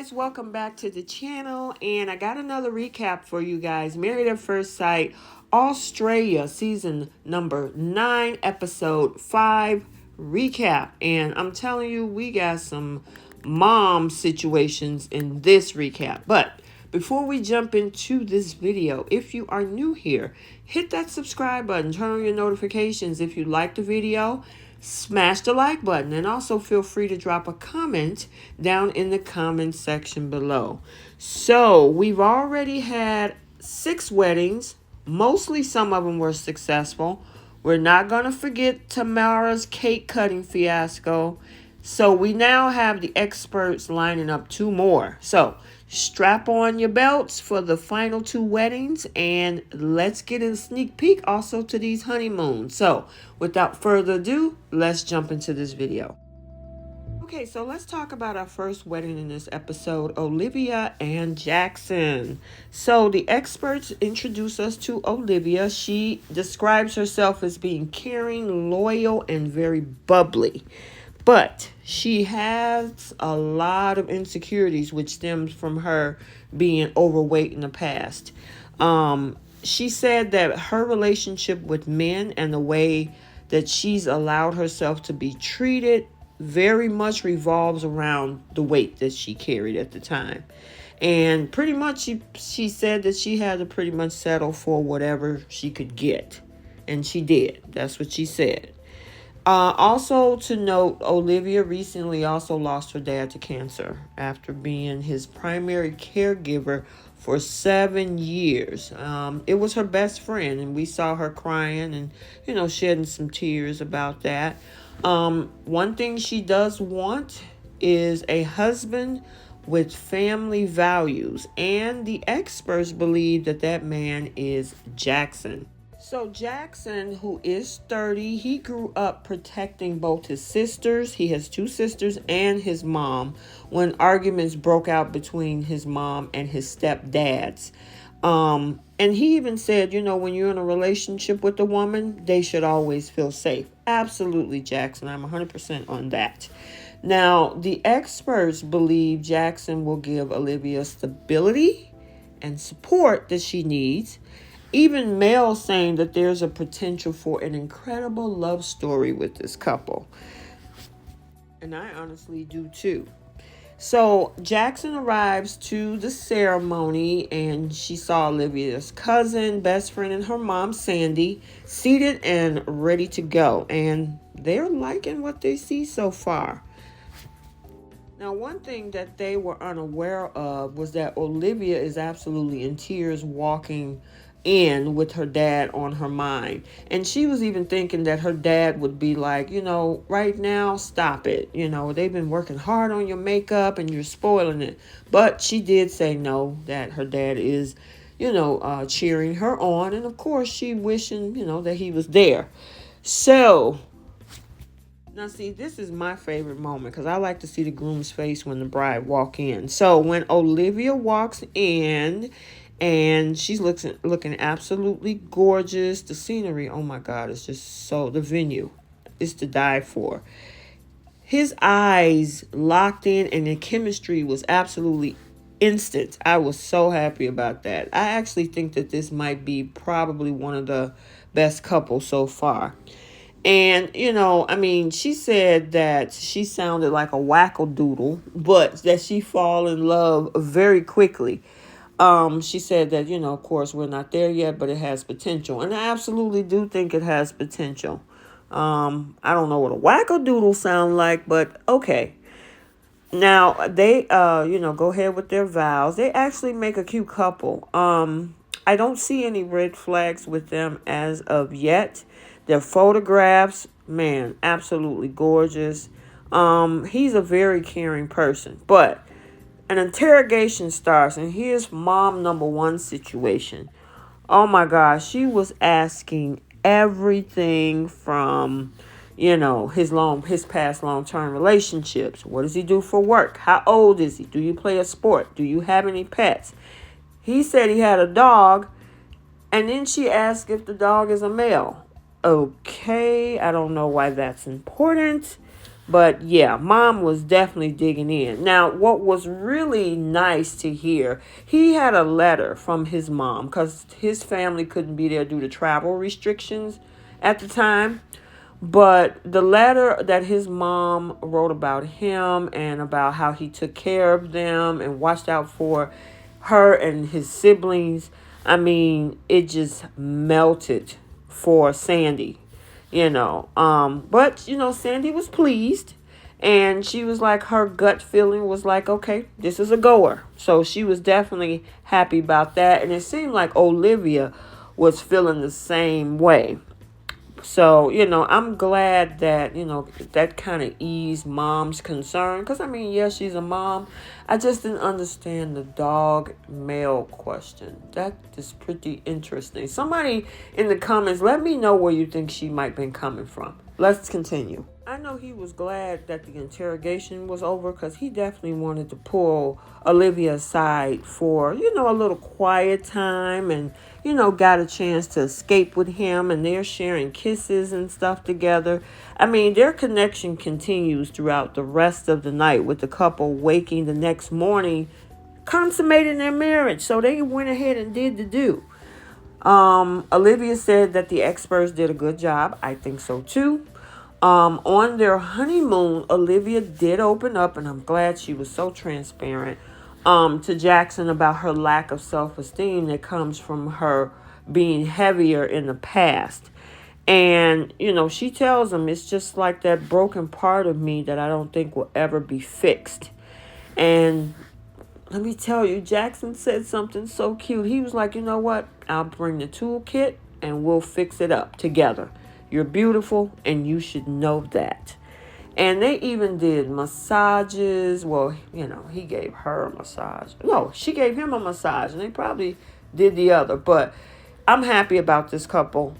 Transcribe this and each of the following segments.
guys, welcome back to the channel, and I got another recap for you guys. Married at First Sight Australia season number 9 episode 5 recap. And I'm telling you, we got some mom situations in this recap. But before we jump into this video, if you are new here, hit that subscribe button, turn on your notifications. If you like the video, smash the like button, and also feel free to drop a comment down in the comment section below. So we've already had 6 weddings. Mostly some of them were successful. We're not going to forget Tamara's cake cutting fiasco. So we now have the experts lining up 2 more. So strap on your belts for the final 2 weddings, and let's get a sneak peek also to these honeymoons. So without further ado, let's jump into this video. Okay, so let's talk about our first wedding in this episode, Olivia and Jackson. So the experts introduce us to Olivia. She describes herself as being caring, loyal, and very bubbly. But she has a lot of insecurities, which stems from her being overweight in the past. She said that her relationship with men and the way that she's allowed herself to be treated very much revolves around the weight that she carried at the time. And pretty much she said that she had to pretty much settle for whatever she could get. And she did. That's what she said. Also to note, Olivia recently also lost her dad to cancer after being his primary caregiver for 7 years. It was her best friend, and we saw her crying and, shedding some tears about that. One thing she does want is a husband with family values, and the experts believe that man is Jackson. So Jackson, who is 30, he grew up protecting both his sisters. He has 2 sisters and his mom when arguments broke out between his mom and his stepdads. And he even said, when you're in a relationship with a woman, they should always feel safe. Absolutely, Jackson. I'm 100% on that. Now, the experts believe Jackson will give Olivia stability and support that she needs. Even Mel saying that there's a potential for an incredible love story with this couple. And I honestly do too. So Jackson arrives to the ceremony, and she saw Olivia's cousin, best friend, and her mom, Sandy, seated and ready to go. And they're liking what they see so far. Now, one thing that they were unaware of was that Olivia is absolutely in tears walking in with her dad on her mind. And she was even thinking that her dad would be like, right now, stop it. They've been working hard on your makeup and you're spoiling it. But she did say no, that her dad is, cheering her on. And of course, she wishing, that he was there. So now, see, this is my favorite moment because I like to see the groom's face when the bride walk in. So when Olivia walks in, and she's looking absolutely gorgeous. The scenery, oh my God, it's just the venue is to die for. His eyes locked in, and the chemistry was absolutely instant. I was so happy about that. I actually think that this might be probably one of the best couples so far. And, she said that she sounded like a wackadoodle, but that she fall in love very quickly. She said that, of course, we're not there yet, but it has potential. And I absolutely do think it has potential. I don't know what a wackadoodle sound like, but okay. Now, they, go ahead with their vows. They actually make a cute couple. I don't see any red flags with them as of yet. Their photographs, man, absolutely gorgeous. He's a very caring person, but an interrogation starts, and here's mom number 1 situation. Oh my gosh, she was asking everything from, his past long-term relationships. What does he do for work? How old is he? Do you play a sport? Do you have any pets? He said he had a dog, and then she asked if the dog is a male. Okay, I don't know why that's important. But yeah, mom was definitely digging in. Now, what was really nice to hear, he had a letter from his mom because his family couldn't be there due to travel restrictions at the time. But the letter that his mom wrote about him and about how he took care of them and watched out for her and his siblings, I mean, it just melted for Sandy, But, Sandy was pleased. And she was like, her gut feeling was like, okay, this is a goer. So she was definitely happy about that. And it seemed like Olivia was feeling the same way. So, I'm glad that, that kind of eased mom's concern. Because, I mean, yes, she's a mom. I just didn't understand the dog male question. That is pretty interesting. Somebody in the comments, let me know where you think she might be coming from. Let's continue. I know he was glad that the interrogation was over because he definitely wanted to pull Olivia aside for, a little quiet time and, got a chance to escape with him, and they're sharing kisses and stuff together. I mean, their connection continues throughout the rest of the night with the couple waking the next morning, consummating their marriage. So they went ahead and did the do. Olivia said that the experts did a good job. I think so too. On their honeymoon, Olivia did open up, and I'm glad she was so transparent, to Jackson about her lack of self-esteem that comes from her being heavier in the past. And, she tells him it's just like that broken part of me that I don't think will ever be fixed. And let me tell you, Jackson said something so cute. He was like, you know what? I'll bring the toolkit and we'll fix it up together. You're beautiful, and you should know that. And they even did massages. Well, he gave her a massage. No, she gave him a massage, and they probably did the other. But I'm happy about this couple.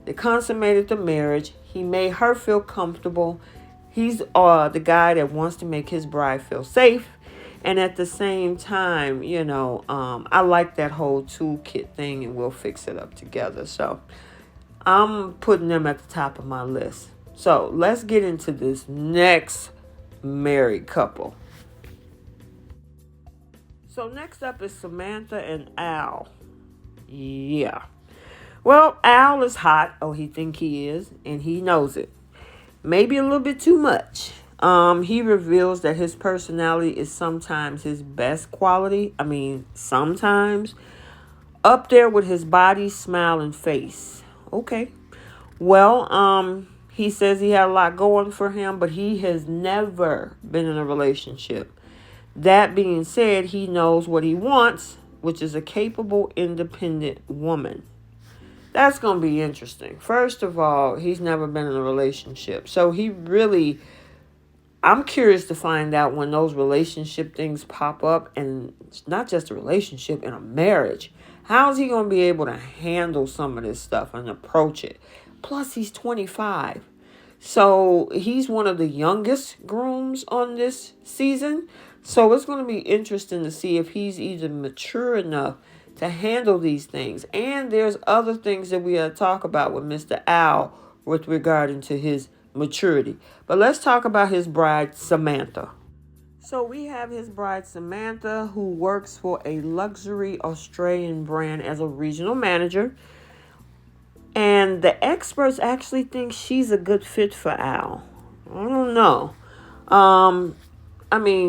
They consummated the marriage. He made her feel comfortable. He's the guy that wants to make his bride feel safe. And at the same time, I like that whole toolkit thing, and we'll fix it up together. So I'm putting them at the top of my list. So let's get into this next married couple. So next up is Samantha and Al. Yeah. Well, Al is hot. Oh, he think he is, and he knows it. Maybe a little bit too much. He reveals that his personality is sometimes his best quality. I mean, sometimes. Up there with his body, smile, and face. Okay. Well, he says he had a lot going for him, but he has never been in a relationship. That being said, he knows what he wants, which is a capable, independent woman. That's going to be interesting. First of all, he's never been in a relationship. So I'm curious to find out when those relationship things pop up, and it's not just a relationship, in a marriage. How's he going to be able to handle some of this stuff and approach it? Plus, he's 25. So he's one of the youngest grooms on this season. So it's going to be interesting to see if he's either mature enough to handle these things. And there's other things that we got to talk about with Mr. Al with regarding to his maturity. But let's talk about his bride, Samantha. So we have his bride, Samantha, who works for a luxury Australian brand as a regional manager. And the experts actually think she's a good fit for Al. I don't know.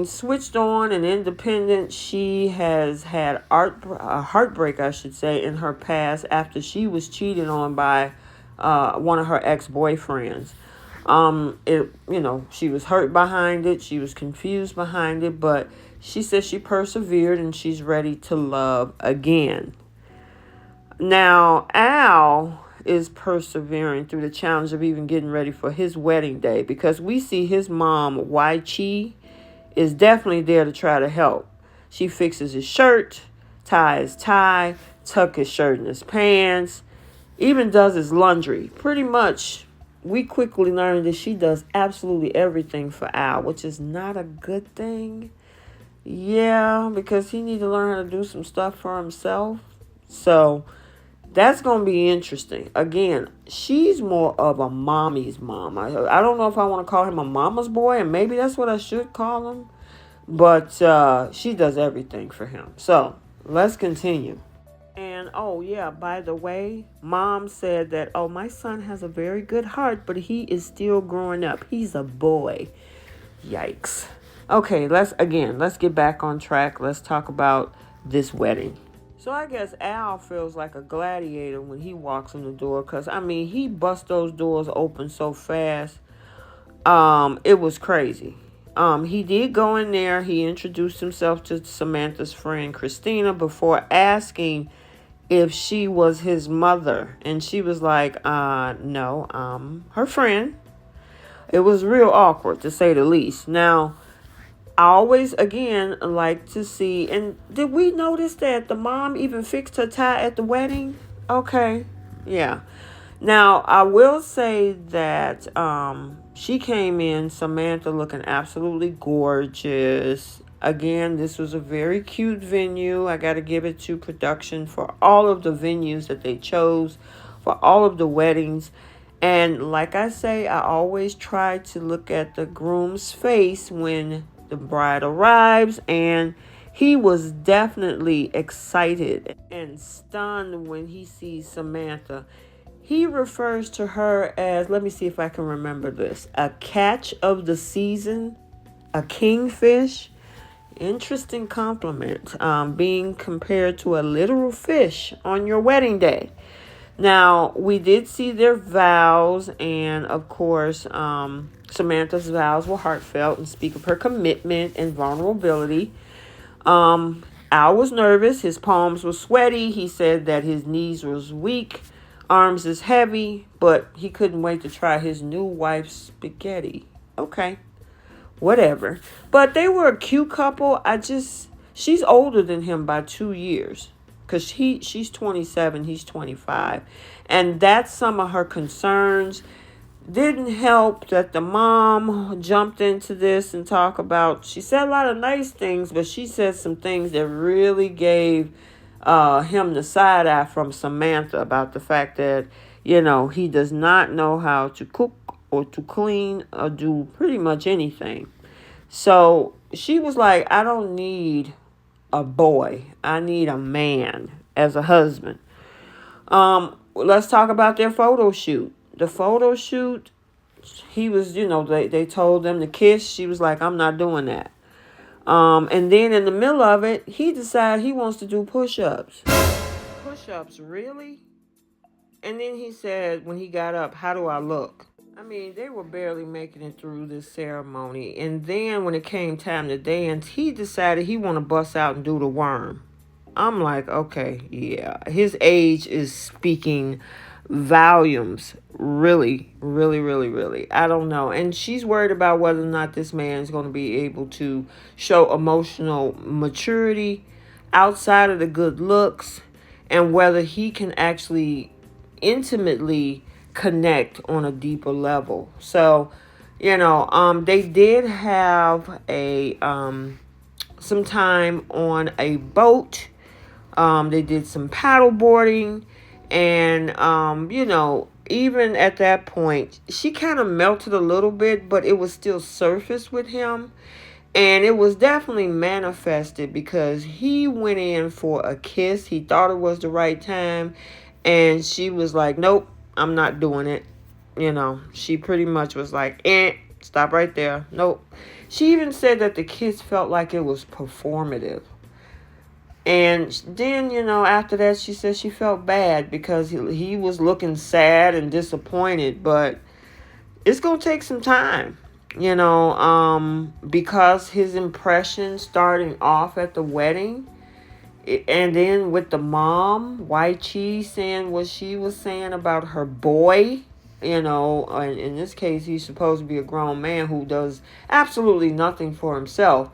Switched on and independent, she has had a heartbreak, I should say, in her past after she was cheated on by one of her ex-boyfriends. She was hurt behind it. She was confused behind it, but she says she persevered and she's ready to love again. Now, Al is persevering through the challenge of even getting ready for his wedding day, because we see his mom, Wai Chi, is definitely there to try to help. She fixes his shirt, ties his tie, tuck his shirt in his pants, even does his laundry. Pretty much, we quickly learned that she does absolutely everything for Al, which is not a good thing. Yeah, because he needs to learn how to do some stuff for himself. So That's going to be interesting. Again, she's more of a mommy's mom. I don't know if I want to call him a mama's boy, and maybe that's what I should call him. But she does everything for him. So let's continue. And oh, yeah, by the way, mom said that, oh, my son has a very good heart, but he is still growing up. He's a boy. Yikes. Okay, let's get back on track. Let's talk about this wedding. So I guess Al feels like a gladiator when he walks in the door, because I mean, he busts those doors open so fast. It was crazy. He did go in there. He introduced himself to Samantha's friend Christina before asking if she was his mother, and she was like, no, her friend. It was real awkward, to say the least. Now, I always, again, like to see, and did we notice that the mom even fixed her tie at the wedding? Okay, yeah. Now, I will say that she came in, Samantha, looking absolutely gorgeous. Again, this was a very cute venue. I got to give it to production for all of the venues that they chose, for all of the weddings. And like I say, I always try to look at the groom's face when the bride arrives, and he was definitely excited and stunned when he sees Samantha. He refers to her as, let me see if I can remember this, a catch of the season, a kingfish. Interesting compliment, being compared to a literal fish on your wedding day. Now, we did see their vows, and of course, Samantha's vows were heartfelt and speak of her commitment and vulnerability. Al was nervous. His palms were sweaty. He said that his knees was weak, arms is heavy, but he couldn't wait to try his new wife's spaghetti. Okay, whatever. But they were a cute couple. She's older than him by 2 years. Because she's 27, he's 25. And that's some of her concerns. Didn't help that the mom jumped into this and talked about, she said a lot of nice things, but she said some things that really gave him the side eye from Samantha about the fact that, he does not know how to cook or to clean or do pretty much anything. So she was like, I don't need a boy. I need a man as a husband. Let's talk about their photo shoot. The photo shoot, he was, they told them to kiss. She was like, I'm not doing that. And then in the middle of it, he decided he wants to do push-ups. Push-ups, really? And then he said, when he got up, how do I look? I mean, they were barely making it through this ceremony. And then when it came time to dance, he decided he want to bust out and do the worm. I'm like, okay, yeah. His age is speaking volumes. Really, really, really, really. I don't know. And she's worried about whether or not this man is going to be able to show emotional maturity outside of the good looks, and whether he can actually intimately connect on a deeper level. So, they did have some time on a boat. They did some paddle boarding, and even at that point, she kind of melted a little bit, but it was still surface with him. And it was definitely manifested because he went in for a kiss. He thought it was the right time. And she was like, nope, I'm not doing it. She pretty much was like, stop right there. Nope. She even said that the kiss felt like it was performative. And then, after that, she said she felt bad because he was looking sad and disappointed. But it's going to take some time, because his impression starting off at the wedding, and then with the mom, White Cheese, saying what she was saying about her boy, and in this case, he's supposed to be a grown man who does absolutely nothing for himself.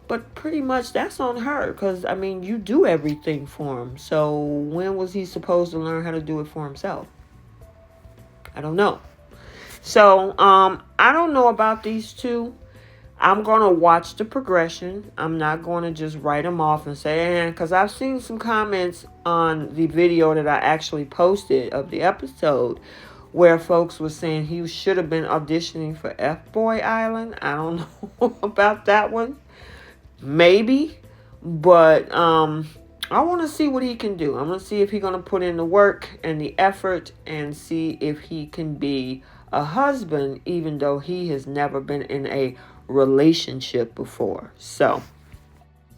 But pretty much that's on her because, you do everything for him. So when was he supposed to learn how to do it for himself? I don't know. So I don't know about these two. I'm going to watch the progression. I'm not going to just write him off and say, because I've seen some comments on the video that I actually posted of the episode where folks were saying he should have been auditioning for F-Boy Island. I don't know about that one. Maybe. But I want to see what he can do. I'm going to see if he's going to put in the work and the effort and see if he can be a husband, even though he has never been in a relationship before. So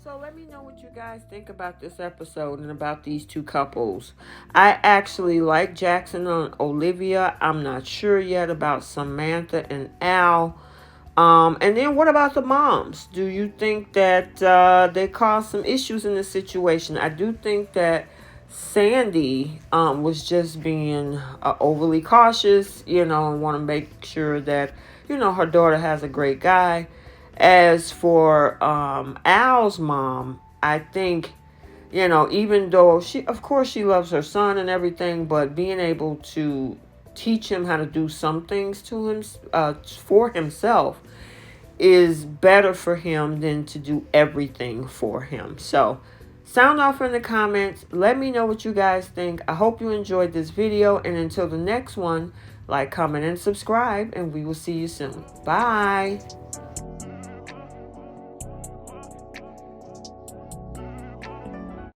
let me know what you guys think about this episode and about these two couples. I actually like Jackson and Olivia. I'm not sure yet about Samantha and Al. And then what about the moms? Do you think that they caused some issues in this situation? I do think that Sandy was just being overly cautious, and want to make sure that, her daughter has a great guy. As for Al's mom, I think, even though of course she loves her son and everything, but being able to teach him how to do some things to him for himself is better for him than to do everything for him. So sound off in the comments. Let me know what you guys think. I hope you enjoyed this video, and until the next one, like, comment, and subscribe, and we will see you soon. Bye.